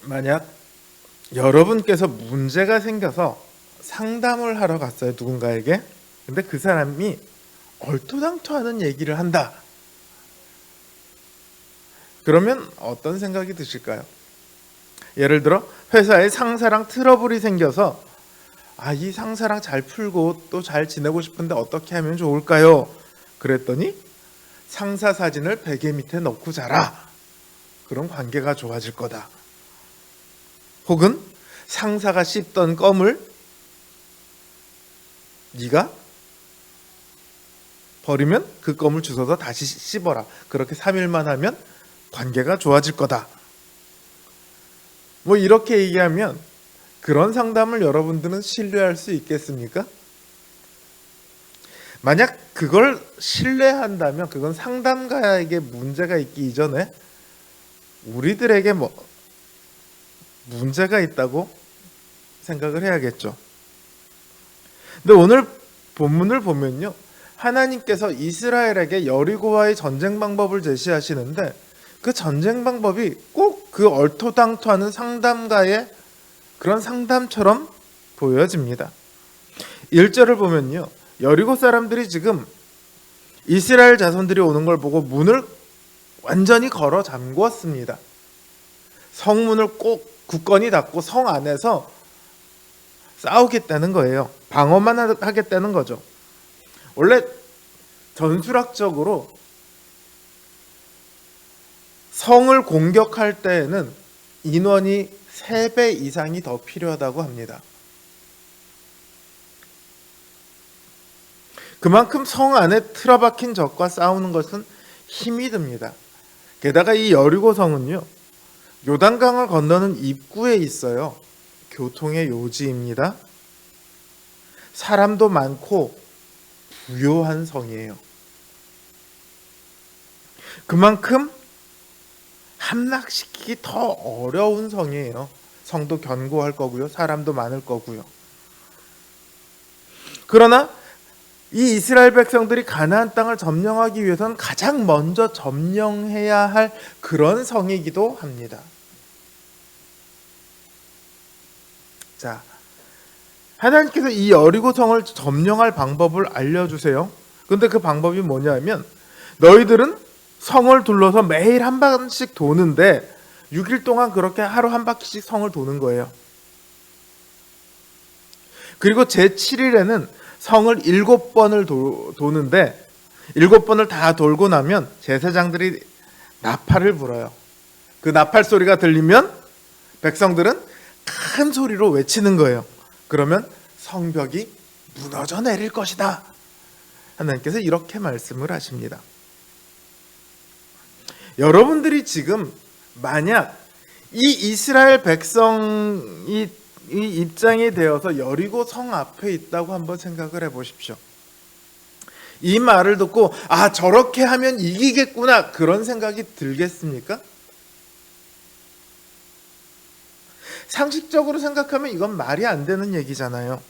만약 여러분께서 문제가 생겨서 상담을 하러 갔어요, 누군가에게. 근데 그 사람이 얼토당토하는 얘기를 한다. 그러면 어떤 생각이 드실까요? 예를 들어 회사에 상사랑 트러블이 생겨서 이 상사랑 잘 풀고 또 잘 지내고 싶은데 어떻게 하면 좋을까요? 그랬더니 상사 사진을 베개 밑에 넣고 자라. 그럼 관계가 좋아질 거다. 혹은 상사가 씹던 껌을 네가 버리면 그 껌을 주워서 다시 씹어라. 그렇게 3일만 하면 관계가 좋아질 거다. 뭐 이렇게 얘기하면 그런 상담을 여러분들은 신뢰할 수 있겠습니까? 만약 그걸 신뢰한다면 그건 상담가에게 문제가 있기 이전에 우리들에게 문제가 있다고 생각을 해야겠죠. 근데 오늘 본문을 보면요, 하나님께서 이스라엘에게 여리고와의 전쟁 방법을 제시하시는데 그 전쟁 방법이 꼭 그 얼토당토하는 상담가의 그런 상담처럼 보여집니다. 1절을 보면요, 여리고 사람들이 지금 이스라엘 자손들이 오는 걸 보고 문을 완전히 걸어 잠궜습니다. 성문을 꼭 굳건히 닫고 성 안에서 싸우겠다는 거예요. 방어만 하겠다는 거죠. 원래 전술학적으로 성을 공격할 때에는 인원이 3배 이상이 더 필요하다고 합니다. 그만큼 성 안에 틀어박힌 적과 싸우는 것은 힘이 듭니다. 게다가 이 여리고 성은요, 요단강을 건너는 입구에 있어요. 교통의 요지입니다. 사람도 많고 부요한 성이에요. 그만큼 함락시키기 더 어려운 성이에요. 성도 견고할 거고요. 사람도 많을 거고요. 그러나 이 이스라엘 백성들이 가나안 땅을 점령하기 위해서는 가장 먼저 점령해야 할 그런 성이기도 합니다. 자, 하나님께서 이 여리고 성을 점령할 방법을 알려주세요. 근데 그 방법이 뭐냐면 너희들은 성을 둘러서 매일 한 번씩 도는데 6일 동안 그렇게 하루 한 바퀴씩 성을 도는 거예요. 그리고 제7일에는 성을 7번을 도는데 7번을 다 돌고 나면 제사장들이 나팔을 불어요. 그 나팔 소리가 들리면 백성들은 큰 소리로 외치는 거예요. 그러면 성벽이 무너져 내릴 것이다. 하나님께서 이렇게 말씀을 하십니다. 여러분들이 지금 만약 이 이스라엘 백성이 이 입장이 되어서 여리고 성 앞에 있다고 한번 생각을 해보십시오. 이 말을 듣고 저렇게 하면 이기겠구나 그런 생각이 들겠습니까? 상식적으로 생각하면 이건 말이 안 되는 얘기잖아요.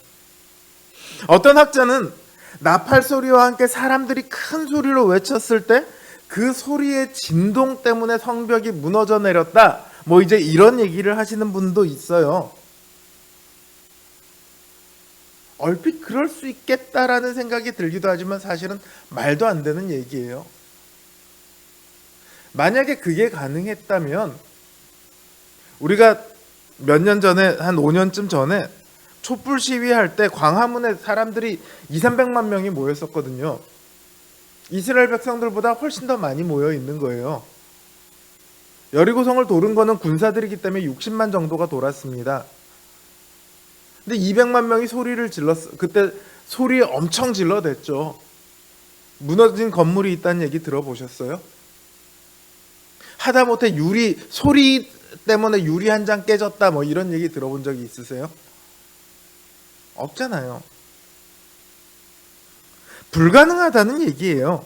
어떤 학자는 나팔 소리와 함께 사람들이 큰 소리로 외쳤을 때 그 소리의 진동 때문에 성벽이 무너져 내렸다. 이제 이런 얘기를 하시는 분도 있어요. 얼핏 그럴 수 있겠다라는 생각이 들기도 하지만 사실은 말도 안 되는 얘기예요. 만약에 그게 가능했다면 우리가 몇 년 전에 한 5년쯤 전에 촛불 시위할 때 광화문에 사람들이 200~300만 명이 모였었거든요. 이스라엘 백성들보다 훨씬 더 많이 모여 있는 거예요. 여리고성을 도른 거는 군사들이기 때문에 60만 정도가 돌았습니다. 근데 200만 명이 소리를 그때 소리 엄청 질러댔죠. 무너진 건물이 있다는 얘기 들어보셨어요? 하다못해 소리 때문에 유리 한 장 깨졌다 이런 얘기 들어본 적이 있으세요? 없잖아요. 불가능하다는 얘기예요.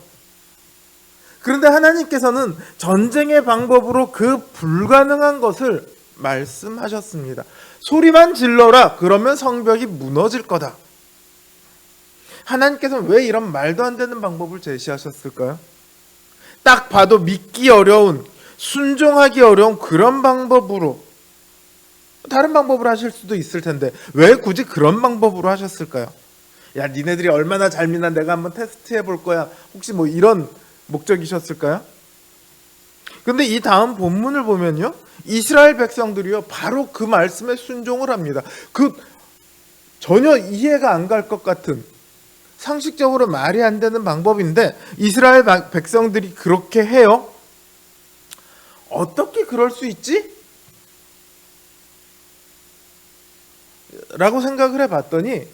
그런데 하나님께서는 전쟁의 방법으로 그 불가능한 것을 말씀하셨습니다. 소리만 질러라. 그러면 성벽이 무너질 거다. 하나님께서는 왜 이런 말도 안 되는 방법을 제시하셨을까요? 딱 봐도 믿기 어려운, 순종하기 어려운 그런 방법으로 다른 방법으로 하실 수도 있을 텐데 왜 굳이 그런 방법으로 하셨을까요? 야, 니네들이 얼마나 잘 믿나 내가 한번 테스트해 볼 거야. 혹시 뭐 이런 목적이셨을까요? 근데 이 다음 본문을 보면요, 이스라엘 백성들이요 바로 그 말씀에 순종을 합니다. 그 전혀 이해가 안 갈 것 같은, 상식적으로 말이 안 되는 방법인데 이스라엘 백성들이 그렇게 해요. 어떻게 그럴 수 있지? 라고 생각을 해봤더니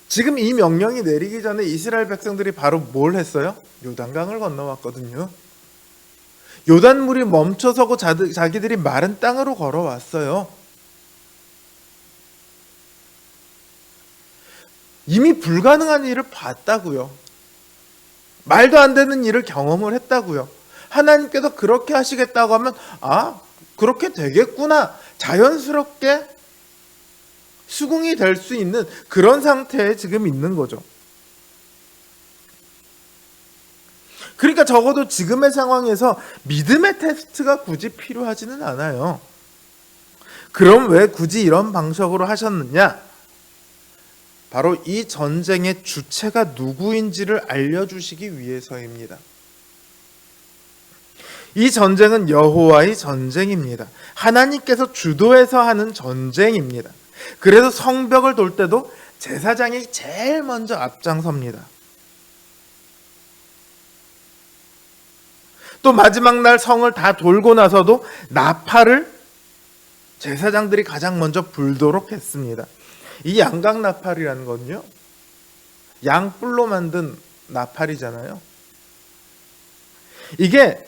지금 이 명령이 내리기 전에 이스라엘 백성들이 바로 뭘 했어요? 요단강을 건너왔거든요. 요단물이 멈춰서고 자기들이 마른 땅으로 걸어왔어요. 이미 불가능한 일을 봤다고요. 말도 안 되는 일을 경험을 했다고요. 하나님께서 그렇게 하시겠다고 하면 그렇게 되겠구나, 자연스럽게 수긍이 될 수 있는 그런 상태에 지금 있는 거죠. 그러니까 적어도 지금의 상황에서 믿음의 테스트가 굳이 필요하지는 않아요. 그럼 왜 굳이 이런 방식으로 하셨느냐? 바로 이 전쟁의 주체가 누구인지를 알려주시기 위해서입니다. 이 전쟁은 여호와의 전쟁입니다. 하나님께서 주도해서 하는 전쟁입니다. 그래서 성벽을 돌 때도 제사장이 제일 먼저 앞장섭니다. 또 마지막 날 성을 다 돌고 나서도 나팔을 제사장들이 가장 먼저 불도록 했습니다. 이 양각 나팔이라는 건요, 양뿔로 만든 나팔이잖아요. 이게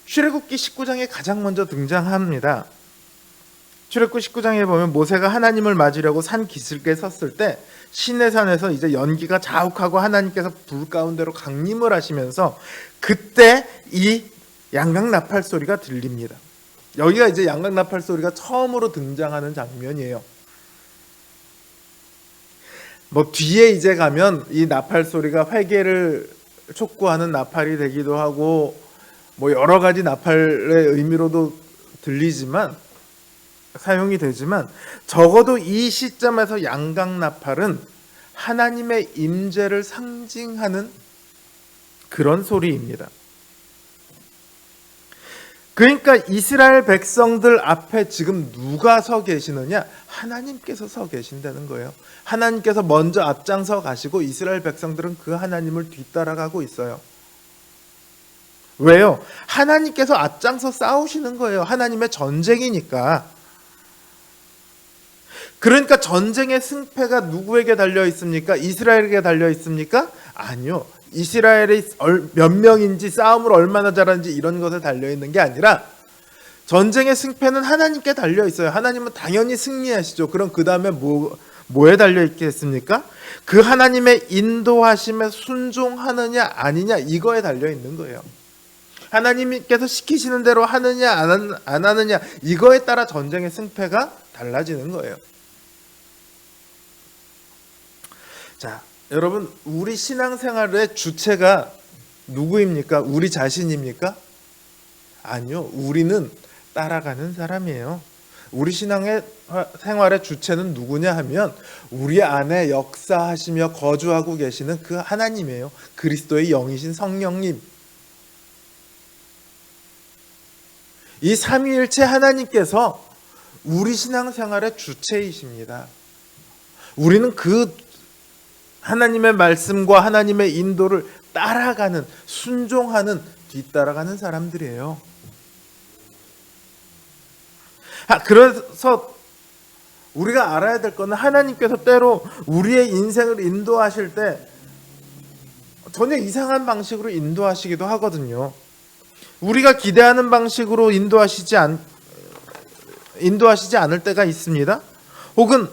출애굽기 19장에 가장 먼저 등장합니다. 출애굽기 19장에 보면 모세가 하나님을 맞으려고 산 기슭에 섰을 때 시내산에서 이제 연기가 자욱하고 하나님께서 불 가운데로 강림을 하시면서 그때 이 양각 나팔 소리가 들립니다. 여기가 이제 양각 나팔 소리가 처음으로 등장하는 장면이에요. 뭐 뒤에 이제 가면 이 나팔 소리가 회개를 촉구하는 나팔이 되기도 하고 뭐 여러 가지 나팔의 의미로도 들리지만 사용이 되지만 적어도 이 시점에서 양각 나팔은 하나님의 임재를 상징하는 그런 소리입니다. 그러니까 이스라엘 백성들 앞에 지금 누가 서 계시느냐? 하나님께서 서 계신다는 거예요. 하나님께서 먼저 앞장서 가시고 이스라엘 백성들은 그 하나님을 뒤따라가고 있어요. 왜요? 하나님께서 앞장서 싸우시는 거예요. 하나님의 전쟁이니까. 그러니까 전쟁의 승패가 누구에게 달려 있습니까? 이스라엘에게 달려 있습니까? 아니요. 이스라엘이 몇 명인지 싸움을 얼마나 잘하는지 이런 것에 달려 있는 게 아니라 전쟁의 승패는 하나님께 달려 있어요. 하나님은 당연히 승리하시죠. 그럼 그 다음에 뭐에 달려 있겠습니까? 그 하나님의 인도하심에 순종하느냐 아니냐, 이거에 달려 있는 거예요. 하나님께서 시키시는 대로 하느냐 안 하느냐, 이거에 따라 전쟁의 승패가 달라지는 거예요. 자, 여러분, 우리 신앙생활의 주체가 누구입니까? 우리 자신입니까? 아니요. 우리는 따라가는 사람이에요. 우리 신앙의 생활의 주체는 누구냐 하면 우리 안에 역사하시며 거주하고 계시는 그 하나님이에요. 그리스도의 영이신 성령님. 이 삼위일체 하나님께서 우리 신앙생활의 주체이십니다. 우리는 그 하나님의 말씀과 하나님의 인도를 따라가는, 순종하는, 뒤따라가는 사람들이에요. 그래서 우리가 알아야 될 것은 하나님께서 때로 우리의 인생을 인도하실 때 전혀 이상한 방식으로 인도하시기도 하거든요. 우리가 기대하는 방식으로 인도하시지 않을 때가 있습니다. 혹은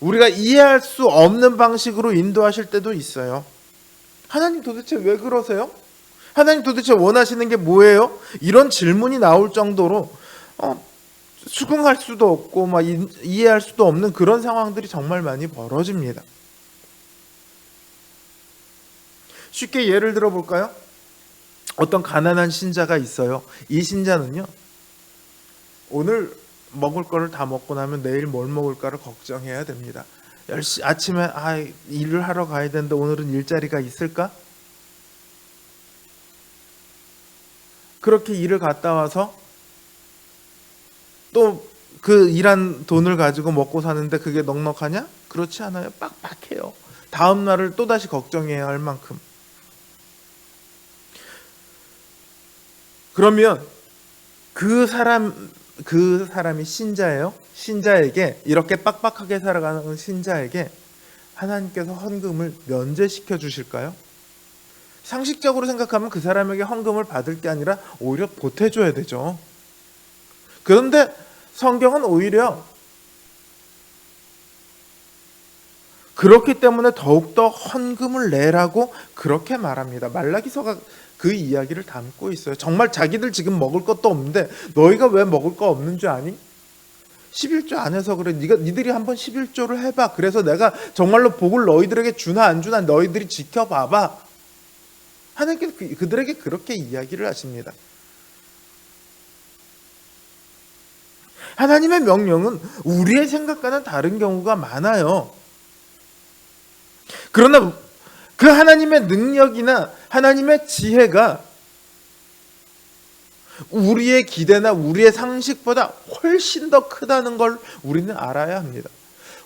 우리가 이해할 수 없는 방식으로 인도하실 때도 있어요. 하나님 도대체 왜 그러세요? 하나님 도대체 원하시는 게 뭐예요? 이런 질문이 나올 정도로 수긍할 수도 없고 이해할 수도 없는 그런 상황들이 정말 많이 벌어집니다. 쉽게 예를 들어 볼까요? 어떤 가난한 신자가 있어요. 이 신자는요, 오늘 먹을 거를 다 먹고 나면 내일 뭘 먹을까를 걱정해야 됩니다. 아침에 일을 하러 가야 되는데 오늘은 일자리가 있을까? 그렇게 일을 갔다 와서 또 그 일한 돈을 가지고 먹고 사는데 그게 넉넉하냐? 그렇지 않아요. 빡빡해요. 다음 날을 또다시 걱정해야 할 만큼. 그러면 그 사람이 신자예요. 신자에게, 이렇게 빡빡하게 살아가는 신자에게 하나님께서 헌금을 면제시켜 주실까요? 상식적으로 생각하면 그 사람에게 헌금을 받을 게 아니라 오히려 보태줘야 되죠. 그런데 성경은 오히려 그렇기 때문에 더욱더 헌금을 내라고 그렇게 말합니다. 말라기서가 그 이야기를 담고 있어요. 정말 자기들 지금 먹을 것도 없는데 너희가 왜 먹을 거 없는 줄 아니? 11조 안 해서 그래. 니들이 한번 11조를 해봐. 그래서 내가 정말로 복을 너희들에게 주나 안 주나 너희들이 지켜봐봐. 하나님께서 그들에게 그렇게 이야기를 하십니다. 하나님의 명령은 우리의 생각과는 다른 경우가 많아요. 그러나 그 하나님의 능력이나 하나님의 지혜가 우리의 기대나 우리의 상식보다 훨씬 더 크다는 걸 우리는 알아야 합니다.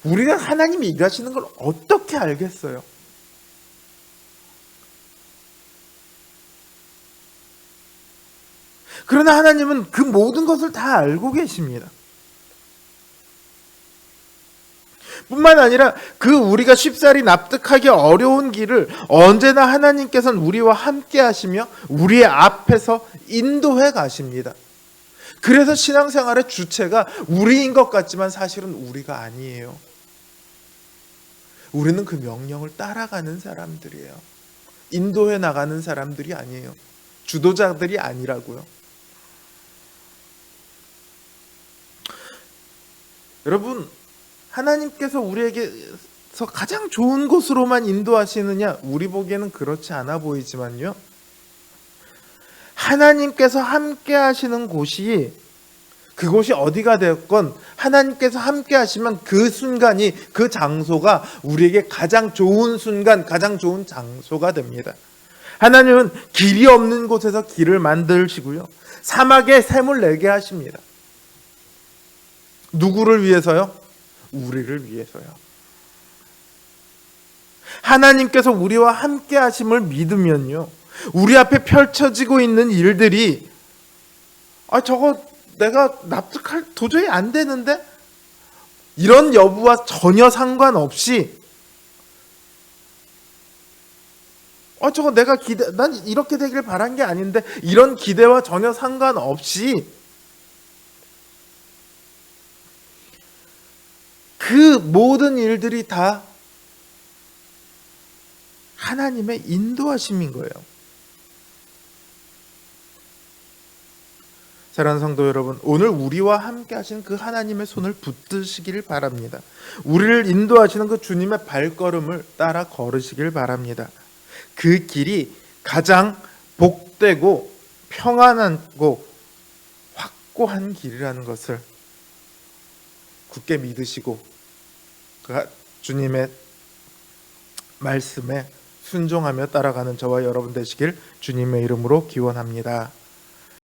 우리가 하나님이 일하시는 걸 어떻게 알겠어요? 그러나 하나님은 그 모든 것을 다 알고 계십니다. 뿐만 아니라 그 우리가 쉽사리 납득하기 어려운 길을 언제나 하나님께서는 우리와 함께 하시며 우리의 앞에서 인도해 가십니다. 그래서 신앙생활의 주체가 우리인 것 같지만 사실은 우리가 아니에요. 우리는 그 명령을 따라가는 사람들이에요. 인도해 나가는 사람들이 아니에요. 주도자들이 아니라고요. 여러분, 하나님께서 우리에게서 가장 좋은 곳으로만 인도하시느냐? 우리 보기에는 그렇지 않아 보이지만요. 하나님께서 함께 하시는 곳이, 그곳이 어디가 되었건 하나님께서 함께 하시면 그 순간이, 그 장소가 우리에게 가장 좋은 순간, 가장 좋은 장소가 됩니다. 하나님은 길이 없는 곳에서 길을 만드시고요. 사막에 샘을 내게 하십니다. 누구를 위해서요? 우리를 위해서요. 하나님께서 우리와 함께 하심을 믿으면요, 우리 앞에 펼쳐지고 있는 일들이 저거 내가 납득할 도저히 안 되는데, 이런 여부와 전혀 상관없이 저거 내가 난 이렇게 되길 바란 게 아닌데, 이런 기대와 전혀 상관없이 그 모든 일들이 다 하나님의 인도하심인 거예요. 사랑하는 성도 여러분, 오늘 우리와 함께 하신 그 하나님의 손을 붙드시길 바랍니다. 우리를 인도하시는 그 주님의 발걸음을 따라 걸으시길 바랍니다. 그 길이 가장 복되고 평안하고 확고한 길이라는 것을 굳게 믿으시고 그 주님의 말씀에 순종하며 따라가는 저와 여러분 되시길 주님의 이름으로 기원합니다.